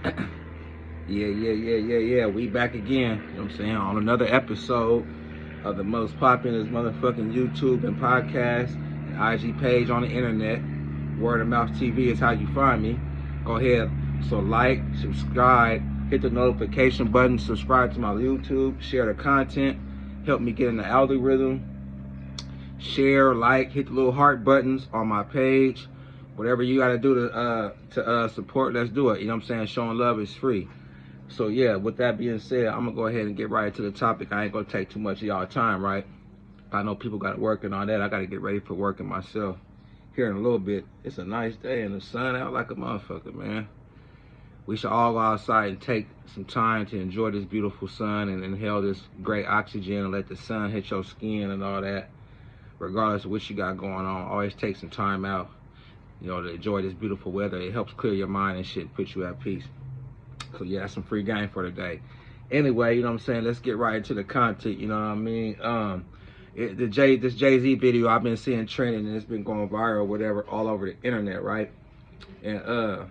Yeah. We back again. You know what I'm saying? On another episode of the most popular motherfucking YouTube and podcast and IG page on the internet. Word of Mouth TV is how you find me. Go ahead. So like, subscribe, hit the notification button, subscribe to my YouTube, share the content, help me get in the algorithm. Share, like, hit the little heart buttons on my page. Whatever you gotta do to support, let's do it. You know what I'm saying? Showing love is free. So yeah, with that being said, I'm gonna go ahead and get right into the topic. I ain't gonna take too much of y'all time, right? I know people got to work and all that. I gotta get ready for working myself here in a little bit. It's a nice day and the sun out like a motherfucker, man. We should all go outside and take some time to enjoy this beautiful sun and inhale this great oxygen and let the sun hit your skin and all that. Regardless of what you got going on, always take some time out, you know, to enjoy this beautiful weather. It helps clear your mind and shit, put you at peace. So yeah, that's some free game for today. Anyway, you know what I'm saying? Let's get right into the content, you know what I mean? This Jay-Z video I've been seeing trending and it's been going viral, whatever, all over the internet, right? And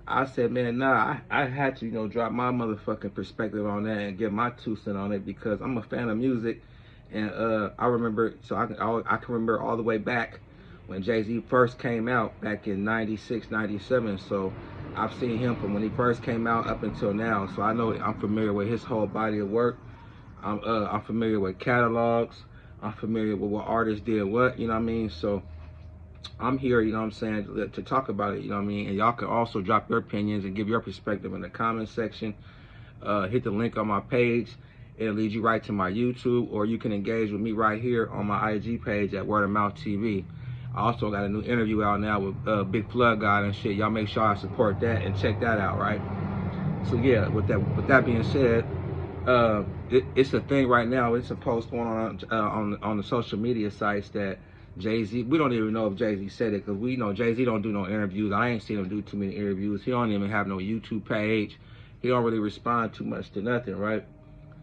I said, man, nah, I had to, you know, drop my motherfucking perspective on that and give my 2 cents on it because I'm a fan of music. And I remember, so I can remember all the way back when Jay-Z first came out back in 96, 97. So I've seen him from when he first came out up until now. So I know I'm familiar with his whole body of work. I'm familiar with catalogs. I'm familiar with what artists did what, you know what I mean? So I'm here, you know what I'm saying, to talk about it, you know what I mean? And y'all can also drop your opinions and give your perspective in the comment section. Hit the link on my page. It'll lead you right to my YouTube, or you can engage with me right here on my IG page at Word of Mouth TV. I also got a new interview out now with Big Flood God and shit. Y'all make sure I support that and check that out, right? So yeah, with that being said, it's a thing right now. It's a post going on the social media sites that Jay-Z, we don't even know if Jay-Z said it because we know Jay-Z don't do no interviews. I ain't seen him do too many interviews. He don't even have no YouTube page. He don't really respond too much to nothing, right?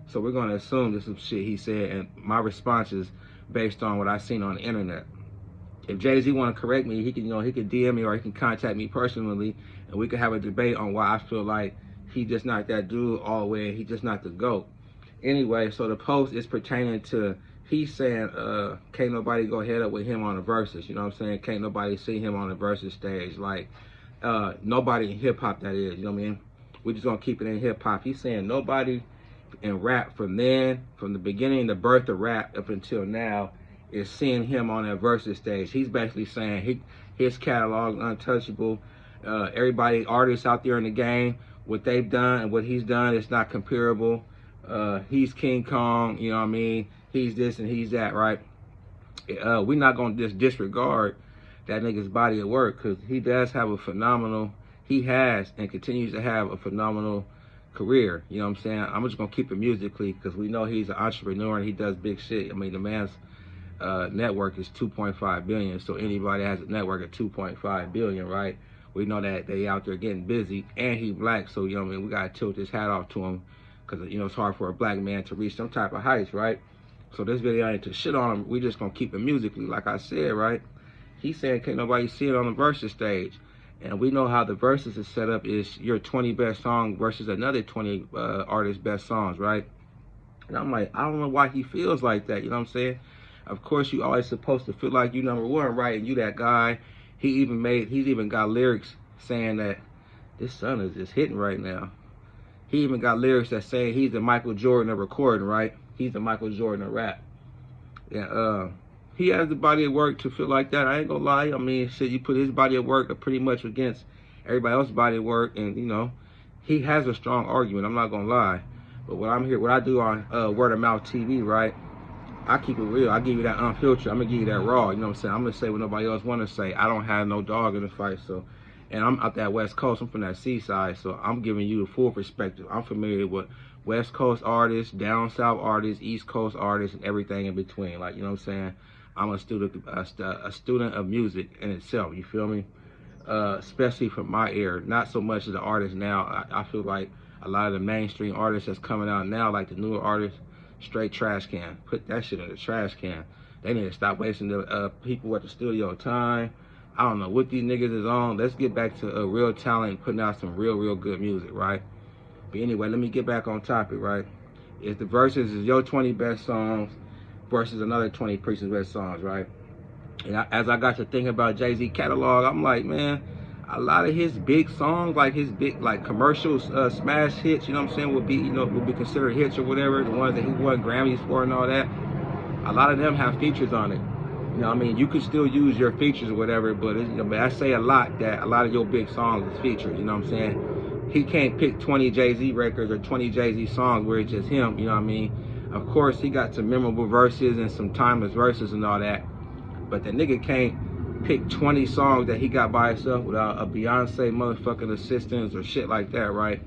So we're going to assume this is shit he said, and my response is based on what I seen on the internet. If Jay-Z want to correct me, he can, you know, he can DM me or he can contact me personally, and we can have a debate on why I feel like he just not that dude all the way, and he just not the GOAT. Anyway, so the post is pertaining to, he's saying, can't nobody go head up with him on the verses, you know what I'm saying? Can't nobody see him on the verses stage, like, nobody in hip-hop that is, you know what I mean? We just gonna keep it in hip-hop. He's saying nobody in rap from the beginning, the birth of rap up until now, is seeing him on that versus stage. He's basically saying his catalog is untouchable. Everybody, artists out there in the game, what they've done and what he's done is not comparable. He's King Kong, you know what I mean? He's this and he's that, right? We're not gonna just disregard that nigga's body of work because he does have a phenomenal, he has and continues to have a phenomenal career, you know what I'm saying? I'm just gonna keep it musically because we know he's an entrepreneur and he does big shit. I mean, the man's network is 2.5 billion, so anybody that has a network of 2.5 billion, right? We know that they out there getting busy, and he black, so, you know what I mean, we gotta tilt his hat off to him because, you know, it's hard for a black man to reach some type of heights, right? So this video ain't to shit on him. We just gonna keep it musically, like I said, right? He's saying can't nobody see it on the versus stage. And we know how the verses is set up is your 20 best song versus another 20 artists' best songs, right? And I'm like, I don't know why he feels like that, you know what I'm saying? Of course, you always supposed to feel like you number one, right? And you that guy. He's even got lyrics saying that this son is just hitting right now. He even got lyrics that say he's the Michael Jordan of recording, right? He's the Michael Jordan of rap. Yeah, he has the body of work to feel like that. I ain't gonna lie. I mean, shit, you put his body of work pretty much against everybody else's body of work, and you know, he has a strong argument. I'm not gonna lie. But what I do on Word of Mouth TV, right? I keep it real. I give you that unfiltered. I'm gonna give you that raw. You know what I'm saying? I'm gonna say what nobody else wanna say. I don't have no dog in the fight, so. And I'm out that West Coast. I'm from that seaside, so I'm giving you the full perspective. I'm familiar with West Coast artists, down South artists, East Coast artists, and everything in between. Like, you know what I'm saying? I'm a student of music in itself. You feel me? Especially from my era. Not so much as the artists now. I feel like a lot of the mainstream artists that's coming out now, like the newer artists, straight trash can. Put that shit in the trash can. They need to stop wasting the people at the studio time. I don't know what these niggas is on. Let's get back to real talent, putting out some real good music, right? But anyway, let me get back on topic, right? It's the verses is your 20 best songs versus another 20 Preacher's best songs, right? And as I got to thinking about Jay-Z catalog, I'm like, man, a lot of his big songs, like his big like commercials, smash hits, you know what I'm saying, would be considered hits or whatever, the ones that he won Grammys for and all that. A lot of them have features on it. You know what I mean? You could still use your features or whatever, but but I say a lot that a lot of your big songs is features, you know what I'm saying? He can't pick 20 Jay-Z records or 20 Jay-Z songs where it's just him, you know what I mean? Of course, he got some memorable verses and some timeless verses and all that, but the nigga can't pick 20 songs that he got by himself without a Beyonce motherfucking assistance or shit like that, right?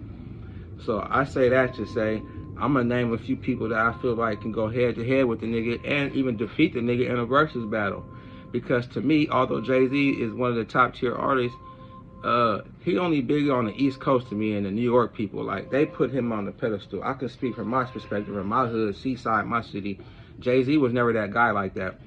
So I say that to say, I'm gonna name a few people that I feel like can go head to head with the nigga and even defeat the nigga in a versus battle. Because to me, although Jay-Z is one of the top tier artists, he only big on the East Coast to me, and the New York people, like, they put him on the pedestal. I can speak from my perspective, in my hood, Seaside, my city. Jay-Z was never that guy like that.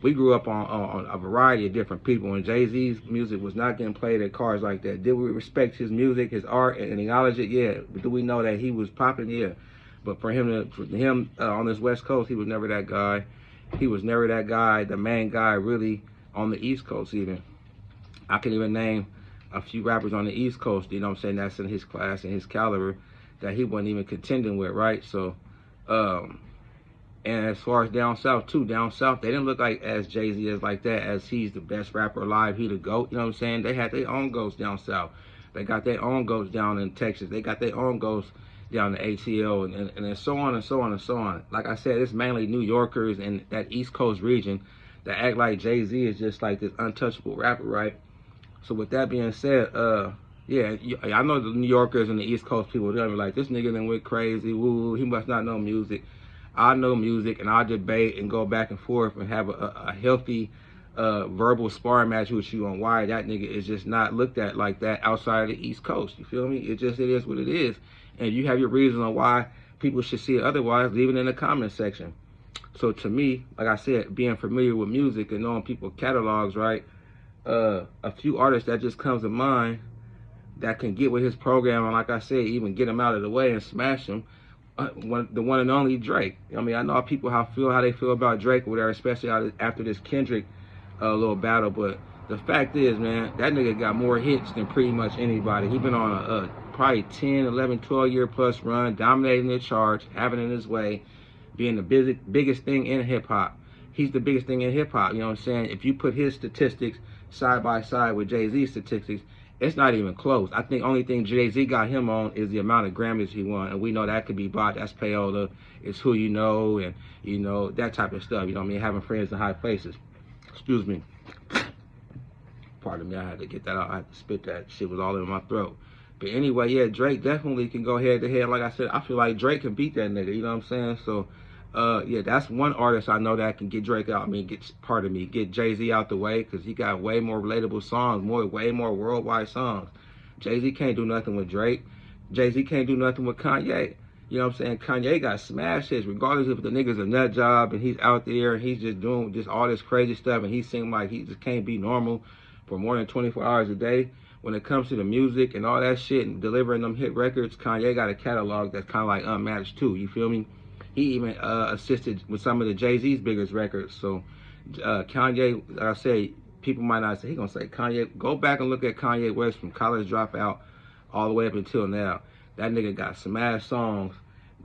We grew up on a variety of different people, and Jay-Z's music was not getting played at cars like that. Did we respect his music, his art, and acknowledge it? Yeah. But do we know that he was popping? Yeah. But for him on this West Coast, he was never that guy. He was never that guy, the main guy, really, on the East Coast even. I can even name a few rappers on the East Coast, you know what I'm saying, that's in his class and his caliber that he wasn't even contending with, right? So, and as far as down south too, down south, they didn't look like as Jay-Z is like that, as he's the best rapper alive, he the GOAT, you know what I'm saying? They had their own GOATs down south. They got their own GOATs down in Texas. They got their own GOATs down the ATL and so on and so on and so on. Like I said, it's mainly New Yorkers and that East Coast region that act like Jay-Z is just like this untouchable rapper, right? So with that being said, yeah, I know the New Yorkers and the East Coast people, they'll be like, this nigga done went crazy, woo, he must not know music. I know music, and I'll debate and go back and forth and have a healthy verbal sparring match with you on why that nigga is just not looked at like that outside of the East Coast. You feel me? It is what it is. And you have your reason on why people should see it otherwise, leave it in the comment section. So to me, like I said, being familiar with music and knowing people's catalogs, right? A few artists that just comes to mind that can get with his program, and like I said, even get him out of the way and smash him. The one and only Drake. I mean, I know people how they feel about Drake or whatever, especially after this Kendrick little battle, but the fact is, man, that nigga got more hits than pretty much anybody. He been on a probably 10, 11, 12 year plus run, dominating the charts, having it his way, being the biggest thing in hip hop. He's the biggest thing in hip hop, you know what I'm saying? If you put his statistics side by side with Jay-Z's statistics, it's not even close. I think only thing Jay-Z got him on is the amount of Grammys he won, and we know that could be bought. That's payola. It's who you know, and you know that type of stuff. You know what I mean? Having friends in high places. Excuse me. Pardon me. I had to get that out. I had to spit that shit was all in my throat. But anyway, yeah, Drake definitely can go head to head. Like I said, I feel like Drake can beat that nigga. You know what I'm saying? So, yeah, that's one artist I know that can get Drake out. I mean, get Jay-Z out the way, because he got way more relatable songs, way more worldwide songs. Jay-Z can't do nothing with Drake. Jay-Z can't do nothing with Kanye. You know what I'm saying? Kanye got smash hits, regardless if the nigga's a nut job and he's out there and he's just doing just all this crazy stuff and he seems like he just can't be normal for more than 24 hours a day. When it comes to the music and all that shit and delivering them hit records, Kanye got a catalog that's kind of like unmatched too. You feel me? He even assisted with some of the Jay-Z's biggest records. So Kanye, like I say, people might not say, he gonna say Kanye. Go back and look at Kanye West from College Dropout all the way up until now. That nigga got smash songs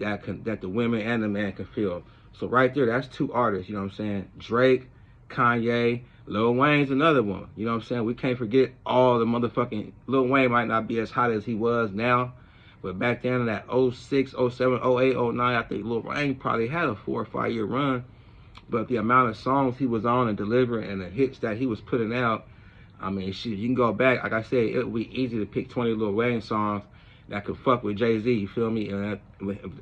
that the women and the man can feel. So right there, that's two artists, you know what I'm saying? Drake, Kanye, Lil Wayne's another one. You know what I'm saying? We can't forget all the motherfucking, Lil Wayne might not be as hot as he was now, but back then in that 06, 07, 08, 09, I think Lil Wayne probably had a 4 or 5 year run. But the amount of songs he was on and delivering and the hits that he was putting out, I mean, shit, you can go back. Like I said, it would be easy to pick 20 Lil Wayne songs that could fuck with Jay-Z, you feel me? And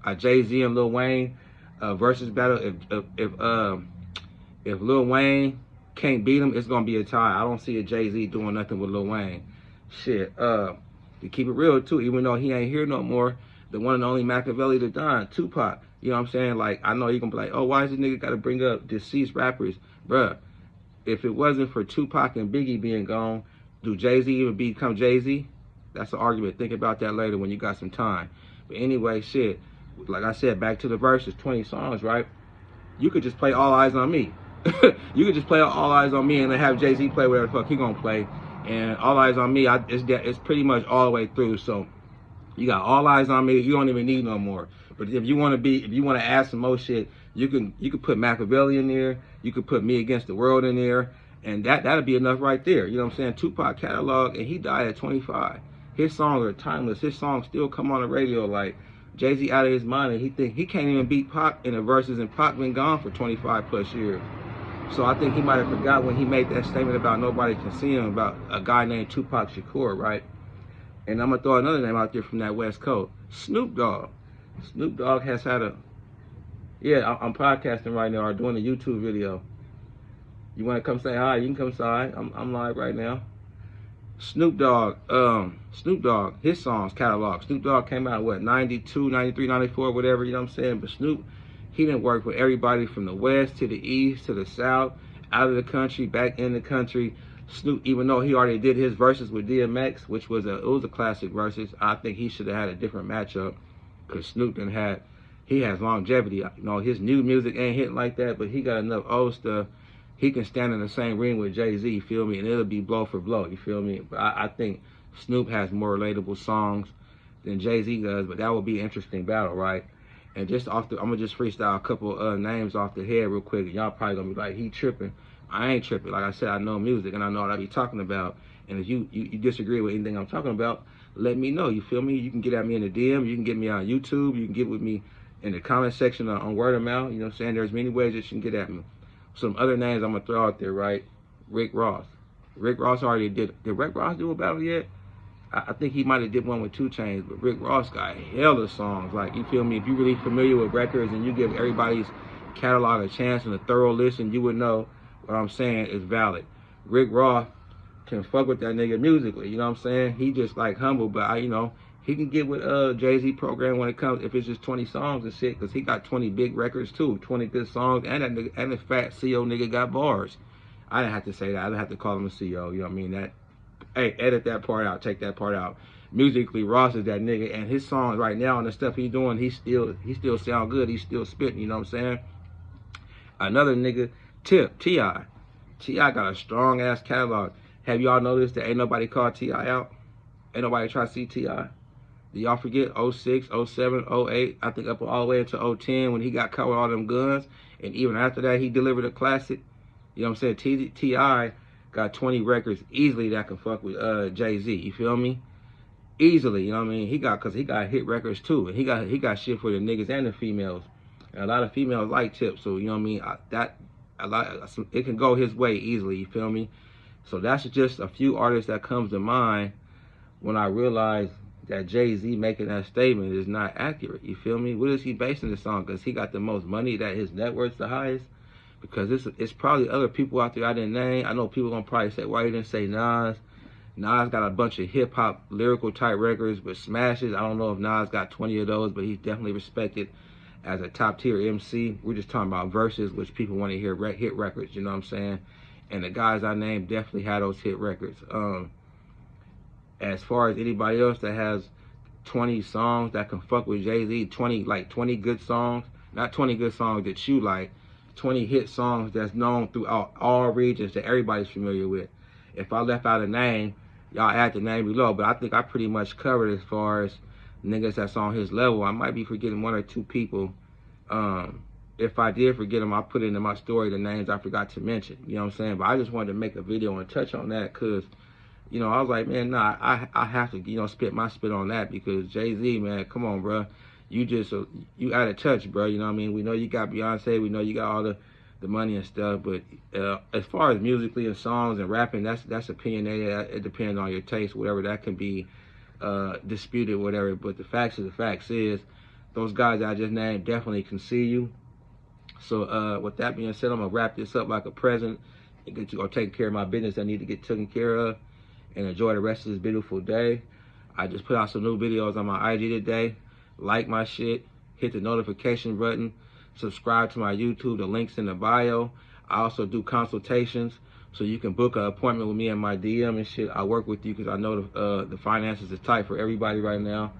a Jay-Z and Lil Wayne versus battle, if Lil Wayne can't beat him, it's gonna be a tie. I don't see a Jay-Z doing nothing with Lil Wayne. Shit, to keep it real too, even though he ain't here no more, the one and only Machiavelli the Don, Tupac, you know what I'm saying? Like, I know you gonna be like, oh, why is this nigga gotta bring up deceased rappers? Bruh, if it wasn't for Tupac and Biggie being gone, do Jay-Z even become Jay-Z? That's an argument. Think about that later when you got some time. But anyway, shit, like I said, back to the verses, 20 songs, right? You could just play All Eyes on Me. You could just play All Eyes on Me and then have Jay-Z play whatever the fuck he gonna play. And All Eyes on Me, it's pretty much all the way through. So you got All Eyes on Me. You don't even need no more. But if you want to add some more shit, you can put Machiavelli in there. You could put Me Against the World in there, and that'll be enough right there. You know what I'm saying? Tupac catalog, and he died at 25. His songs are timeless. His songs still come on the radio. Like Jay-Z out of his mind, and he think he can't even beat Pac in the verses, and Pac been gone for 25 plus years. So I think he might have forgot when he made that statement about nobody can see him, about a guy named Tupac Shakur, right? And I'm gonna throw another name out there from that West Coast, Snoop Dogg. Snoop Dogg has had I'm podcasting right now or doing a YouTube video. You wanna come say hi? You can come say hi. I'm live right now. Snoop Dogg, his songs catalog. Snoop Dogg came out, what, 92, 93, 94, whatever, you know what I'm saying? But Snoop, he didn't work with everybody from the West to the East to the South, out of the country, back in the country. Snoop, even though he already did his verses with DMX, which was a classic verses, I think he should have had a different matchup, because Snoop he has longevity. You know, his new music ain't hitting like that, but he got enough old stuff. He can stand in the same ring with Jay-Z, you feel me? And it'll be blow for blow, you feel me? But I think Snoop has more relatable songs than Jay-Z does, but that would be an interesting battle, right? And just I'm gonna just freestyle a couple names off the head real quick. And y'all probably gonna be like, he tripping. I ain't tripping. Like I said, I know music and I know what I be talking about. And if you disagree with anything I'm talking about, let me know, you feel me? You can get at me in the DM, you can get me on YouTube, you can get with me in the comment section on Word of Mouth, you know what I'm saying? There's many ways that you can get at me. Some other names I'm gonna throw out there, right? Rick Ross. Rick Ross already did Rick Ross do a battle yet? I think he might have did one with 2 Chainz, but Rick Ross got hella songs. Like, you feel me? If you're really familiar with records and you give everybody's catalog a chance and a thorough listen, you would know what I'm saying is valid. Rick Ross can fuck with that nigga musically, you know what I'm saying? He just like humble, but he can get with Jay-Z program when it comes, if it's just 20 songs and shit, because he got 20 big records too, 20 good songs, and that nigga, and the fat CO nigga got bars. I didn't have to say that. I didn't have to call him a CO, you know what I mean? That, hey, edit that part out, take that part out. Musically, Ross is that nigga, and his songs right now and the stuff he's doing, he still sound good. He's still spitting, you know what I'm saying? Another nigga, T.I. T.I. got a strong ass catalog. Have y'all noticed that ain't nobody called T.I. out? Ain't nobody try to see T.I. Do y'all forget 06, 07, 08, I think up all the way into 010 when he got caught with all them guns, and even after that he delivered a classic. You know what I'm saying? T.I. got 20 records easily that can fuck with Jay-Z, you feel me? Easily, you know what I mean? Cause he got hit records too, and he got shit for the niggas and the females. And a lot of females like Tip, so you know what I mean? It can go his way easily, you feel me? So that's just a few artists that comes to mind when I realize that Jay-Z making that statement is not accurate, you feel me? What is he basing this on? Because he got the most money, that his net worth's the highest? Because it's probably other people out there I didn't name. I know people gonna probably say, why you didn't say Nas? Nas got a bunch of hip-hop lyrical type records with smashes. I don't know if Nas got 20 of those, but he's definitely respected as a top tier MC. We're just talking about verses, which people want to hear hit records, you know what I'm saying? And the guys I named definitely had those hit records. As far as anybody else that has 20 songs that can fuck with Jay-Z, 20 good songs, not 20 good songs that you like, 20 hit songs that's known throughout all regions that everybody's familiar with. If I left out a name, y'all add the name below, but I think I pretty much covered as far as niggas that's on his level. I might be forgetting 1 or 2 people. If I did forget them, I'll put it in my story, the names I forgot to mention, you know what I'm saying? But I just wanted to make a video and touch on that because, you know, I was like, man, nah, I have to, you know, spit my spit on that because Jay-Z, man, come on, bro. You out of touch, bro, you know what I mean? We know you got Beyonce, we know you got all the money and stuff, but as far as musically and songs and rapping, that's opinionated. It depends on your taste, whatever. That can be disputed, whatever. But the facts is, those guys I just named definitely can see you. So with that being said, I'm gonna wrap this up like a present and get to go take care of my business I need to get taken care of, and enjoy the rest of this beautiful day. I just put out some new videos on my IG today. Like my shit, hit the notification button, subscribe to my YouTube, the link's in the bio. I also do consultations So you can book an appointment with me in my DM and shit. I work with you because I know the finances is tight for everybody right now.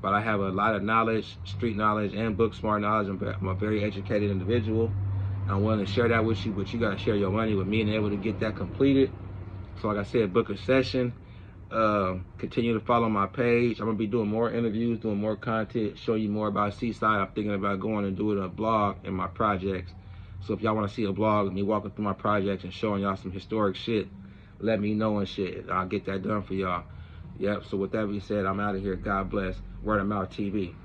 But I have a lot of knowledge, street knowledge, and book smart knowledge. I'm a very educated individual. I'm willing to share that with you, but you got to share your money with me and able to get that completed. So like I said, book a session. Continue to follow my page. I'm going to be doing more interviews, doing more content, show you more about Seaside. I'm thinking about going and doing a blog in my projects. So if y'all want to see a blog of me walking through my projects and showing y'all some historic shit, let me know and shit. I'll get that done for y'all. Yep, so with that being said, I'm out of here. God bless. Word of Mouth TV.